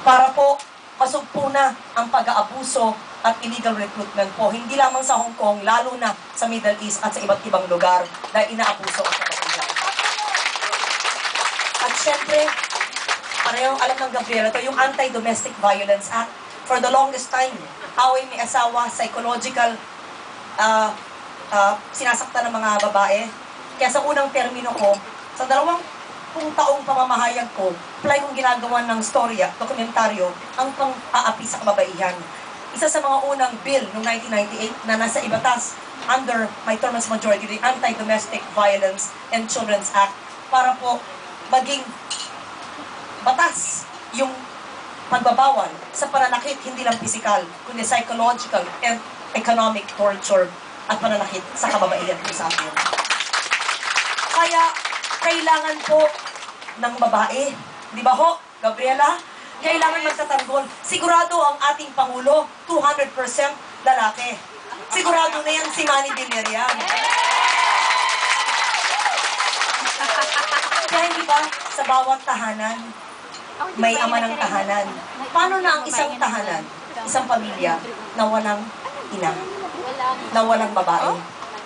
para po masugpo na ang pag-aabuso at illegal recruitment po. Hindi lamang sa Hong Kong, lalo na sa Middle East at sa iba't ibang lugar na inaabuso ang kababaihan. At syempre, parehong alam ng Gabriela, ito yung Anti-Domestic Violence Act. For the longest time, away may asawa, psychological, sinasaktan ng mga babae. Kaya sa unang termino ko, sa 20 taong pamamahayag ko, apply kong ginagawa ng storya, dokumentaryo, ang pang-aapi sa kababaihan. Isa sa mga unang bill noong 1998 na nasa ibatas under my term as majority, the Anti-Domestic Violence and Children's Act, para po maging batas yung pagbabawal sa pananakit, hindi lang physical, kundi psychological and economic torture at pananakit sa kababaihan po sa atin. Kaya, kailangan po ng babae, di ba ho, Gabriela? Kailangan magtatanggol. Sigurado ang ating Pangulo, 200% lalaki. Sigurado na yan si Manny Villar. Kaya hindi ba, sa bawat tahanan, may ama ng tahanan. Paano na ang isang tahanan, isang pamilya, na walang ina, na walang babae?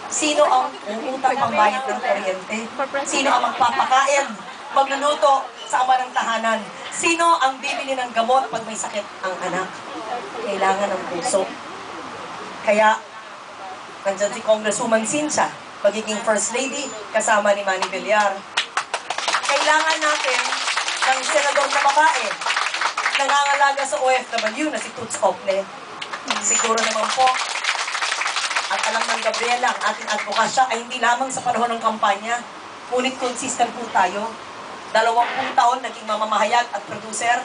Sino ang utang pambayad ng kuryente? Sino ang magpapakain, magluluto sa ama ng tahanan? Sino ang bibili ng gamot pag may sakit ang anak? Kailangan ng puso. Kaya, nandyan si Congresswoman Cynthia, magiging First Lady, kasama ni Manny Villar. Kailangan natin ng senador na babae, nangangalaga sa OFW na si Toots Ople. Siguro naman po, at alam ng Gabriela, ang ating advokasya ay hindi lamang sa panahon ng kampanya, ngunit consistent po tayo. 20 taon naging mamamahayag at producer,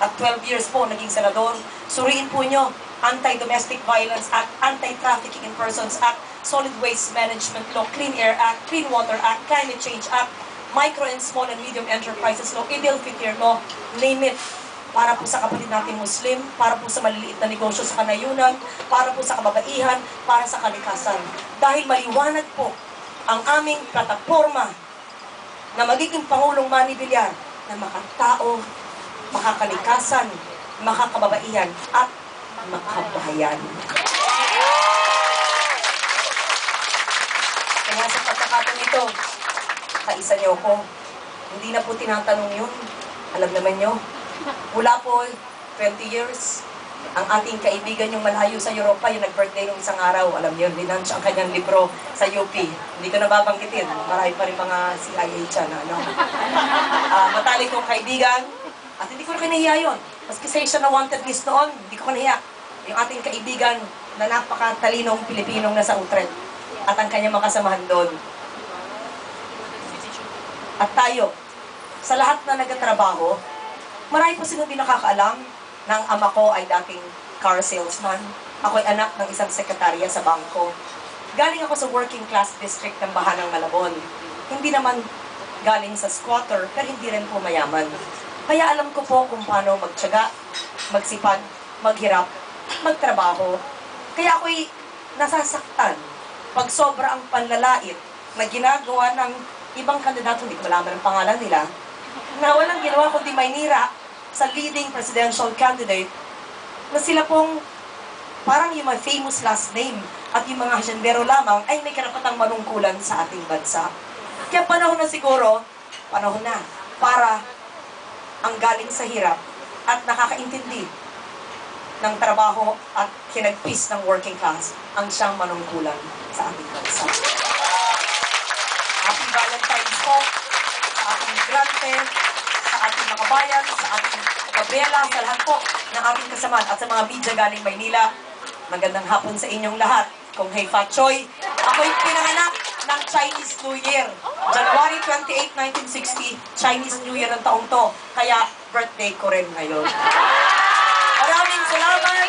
at 12 years po naging senador. Suriin po nyo, Anti-Domestic Violence Act, Anti-Trafficking in Persons Act, Solid Waste Management Law, Clean Air Act, Clean Water Act, Climate Change Act, Micro and Small and Medium Enterprises Law, Idil Fitir Law, name it. Para po sa kapatid nating Muslim, para po sa maliliit na negosyo sa kanayunan, para po sa kababaihan, para sa kalikasan. Dahil maliwanag po ang aming plataforma na magiging Pangulong Manny Villar na makatao, makakalikasan, makakababaihan, at makabahayan. Kaya sa pagkakataon ito, kaisa niyo ko, hindi na po tinatanong yun. Alam naman niyo, mula po 20 years, ang ating kaibigan yung malayo sa Europa, yung nag-birthday nung isang araw, alam niyo, linunch ang kanyang libro sa UP. Hindi ko nababanggitin, marami pa rin mga CIA dyan. Matalik kong kaibigan, at hindi ko na kinahiya yun. Maski say siya na wanted list noon, hindi ko kinahiya. Yung ating kaibigan na napakatalinong Pilipinong nasa Utrecht, at ang kanyang makasamahan doon. At tayo, sa lahat na nagtatrabaho, marami po silang di nakakaalam na ang ama ko ay dating car salesman. Ako'y anak ng isang sekretarya sa bangko. Galing ako sa working class district ng Bahanang Malabon. Hindi naman galing sa squatter, pero hindi rin po mayaman. Kaya alam ko po kung paano magtiyaga, magsipag, maghirap, magtrabaho. Kaya ako'y nasasaktan pag sobra ang panlalait na ginagawa ng ibang kandidato, hindi ko malaman ang pangalan nila, na walang ginawa kundi maynira sa leading presidential candidate na sila pong parang yung mga famous last name at yung mga hasyendero lamang ay may karapatang manungkulan sa ating bansa. Kaya panahon na siguro, panahon na para ang galing sa hirap at nakakaintindi ng trabaho at hinagpis ng working class ang siyang manungkulan sa ating bansa. Happy Valentine's po sa ating migrante, sa ating mga kabayan, sa ating Gabriela, sa lahat po ng ating kasamaan at sa mga media galing Maynila. Magandang hapon sa inyong lahat. Kung Hey Fat Choy, ako'y pinanganak ng Chinese New Year. January 28, 1960, Chinese New Year ng taong to. Kaya birthday ko rin ngayon. Maraming salamat.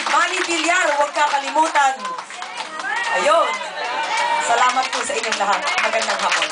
Manny Villar, huwag kakalimutan. Ayun. Salamat po sa inyong lahat. Magandang hapon.